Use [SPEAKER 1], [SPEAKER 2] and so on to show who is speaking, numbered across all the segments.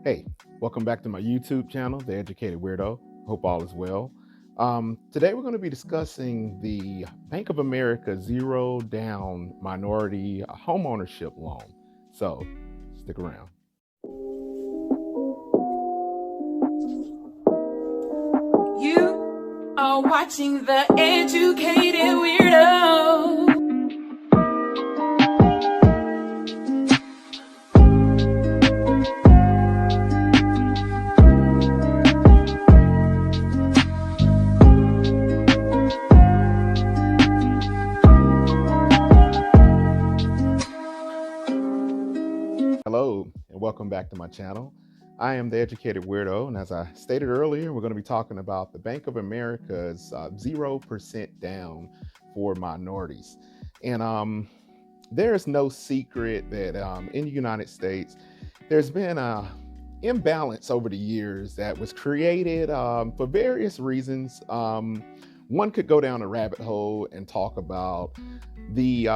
[SPEAKER 1] Hey, welcome back to my YouTube channel, The Educated Weirdo. Hope all is well. Today we're going to be discussing the Bank of America zero down minority homeownership loan. So stick around.
[SPEAKER 2] You are watching The Educated Weirdo.
[SPEAKER 1] Hello, and welcome back to my channel. I am The Educated Weirdo, and as I stated earlier, we're going to be talking about the Bank of America's 0% down for minorities. And there is no secret that in the United States, there's been a imbalance over the years that was created for various reasons. One could go down a rabbit hole and talk about the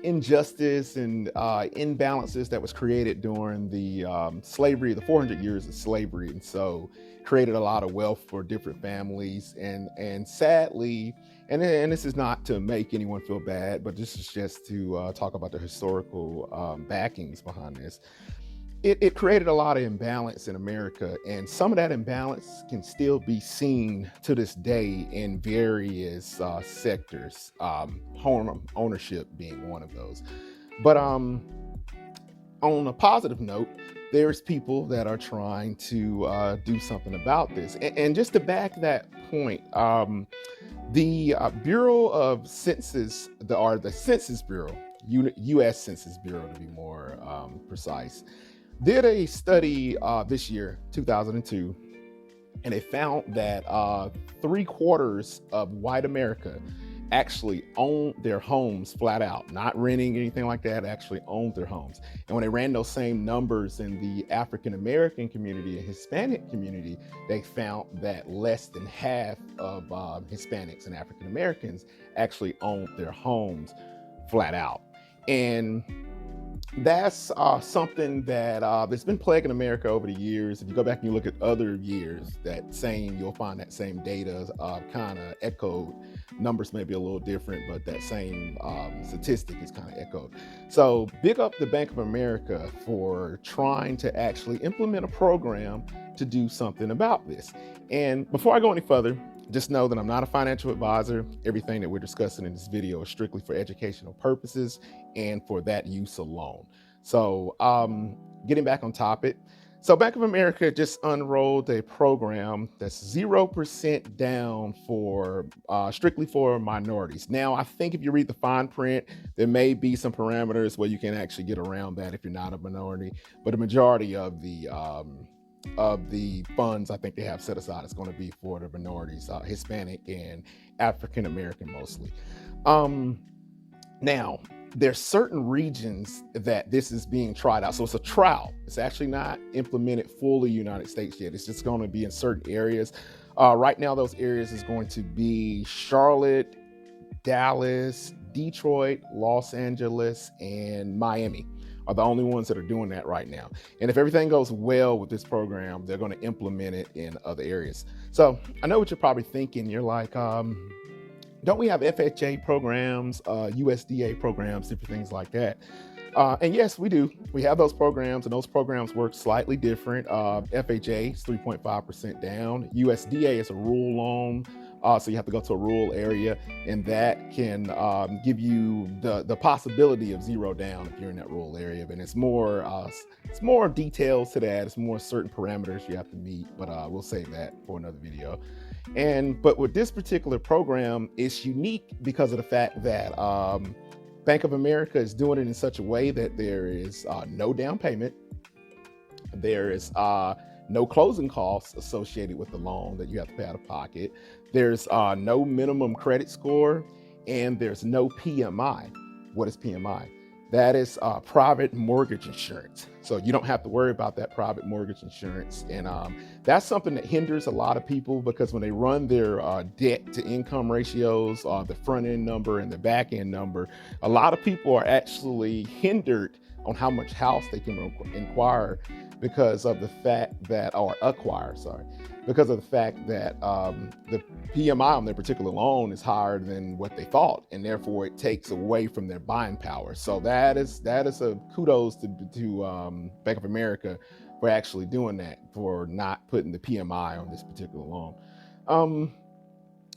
[SPEAKER 1] injustice and imbalances that was created during the slavery, the 400 years of slavery, and so created a lot of wealth for different families. And sadly, and this is not to make anyone feel bad, but this is just to talk about the historical backings behind this. It created a lot of imbalance in America, and some of that imbalance can still be seen to this day in various sectors, home ownership being one of those. But on a positive note, there's people that are trying to do something about this. And just to back that point, the Bureau of Census, the Census Bureau, U.S. Census Bureau to be more precise, did a study this year, 2002, and they found that 3/4 of white America actually owned their homes flat out, not renting anything like that, actually owned their homes. And when they ran those same numbers in the African American community and Hispanic community, they found that less than half of Hispanics and African Americans actually owned their homes flat out. And that's something that that's been plaguing America over the years. If you go back and you look at other years, you'll find that same data kind of echoed. Numbers may be a little different, but that same statistic is kind of echoed. So big up the Bank of America for trying to actually implement a program to do something about this. And before I go any further, just know that I'm not a financial advisor. Everything that we're discussing in this video is strictly for educational purposes and for that use alone. So getting back on topic. So Bank of America just unrolled a program that's 0% down for strictly for minorities. Now, I think if you read the fine print, there may be some parameters where you can actually get around that if you're not a minority, but the majority of the funds I think they have set aside is going to be for the minorities, Hispanic and African American mostly. Now, there's certain regions that this is being tried out. So it's a trial. It's actually not implemented fully United States yet. It's just going to be in certain areas. Right now, those areas is going to be Charlotte, Dallas, Detroit, Los Angeles, and Miami are the only ones that are doing that right now. And if everything goes well with this program, they're going to implement it in other areas. So I know what you're probably thinking. You're like, don't we have FHA programs, USDA programs, different things like that? And yes, we do. We have those programs, and those programs work slightly different. FHA is 3.5% down. USDA is a rural loan. So you have to go to a rural area, and that can give you the possibility of zero down if you're in that rural area. And it's more details to that. It's more certain parameters you have to meet, but we'll save that for another video. But with this particular program, it's unique because of the fact that Bank of America is doing it in such a way that there is no down payment. There is no closing costs associated with the loan that you have to pay out of pocket. There's no minimum credit score, and there's no PMI. What is PMI? That is private mortgage insurance. So you don't have to worry about that private mortgage insurance. And that's something that hinders a lot of people, because when they run their debt to income ratios, the front end number and the back end number, a lot of people are actually hindered on how much house they can acquire because of the fact that, or acquire, sorry, because of the fact that the PMI on their particular loan is higher than what they thought, and therefore it takes away from their buying power. So that is a kudos to Bank of America for actually doing that, for not putting the PMI on this particular loan.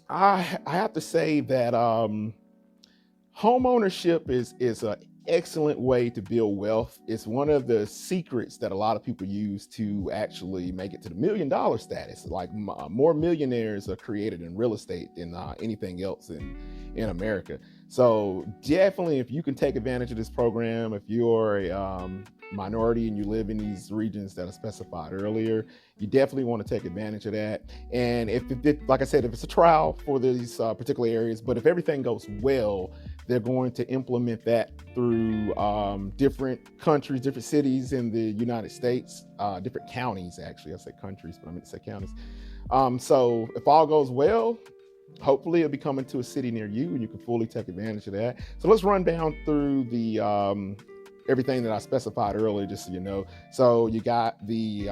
[SPEAKER 1] I have to say that home ownership is an excellent way to build wealth. It's one of the secrets that a lot of people use to actually make it to the $1 million status. Like more millionaires are created in real estate than anything else in America. So definitely, if you can take advantage of this program, if you're a minority and you live in these regions that are specified earlier, you definitely want to take advantage of that. And if like I said, if it's a trial for these particular areas, but if everything goes well, they're going to implement that through different countries, different cities in the United States, different counties, actually. I say countries, but I meant to say counties. So if all goes well, hopefully it'll be coming to a city near you and you can fully take advantage of that. So let's run down through the everything that I specified earlier, just so you know. So you got the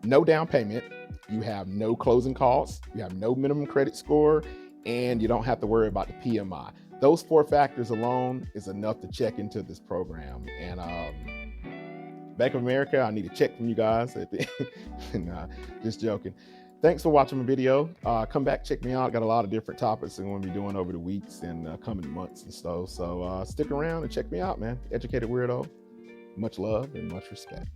[SPEAKER 1] no down payment, you have no closing costs, you have no minimum credit score, and you don't have to worry about the PMI. Those 4 factors alone is enough to check into this program. And Bank of America, I need a check from you guys. Nah, just joking. Thanks for watching my video. Come back, check me out. Got a lot of different topics I'm going to be doing over the weeks and coming months and stuff. So stick around and check me out, man. Educated Weirdo. Much love and much respect.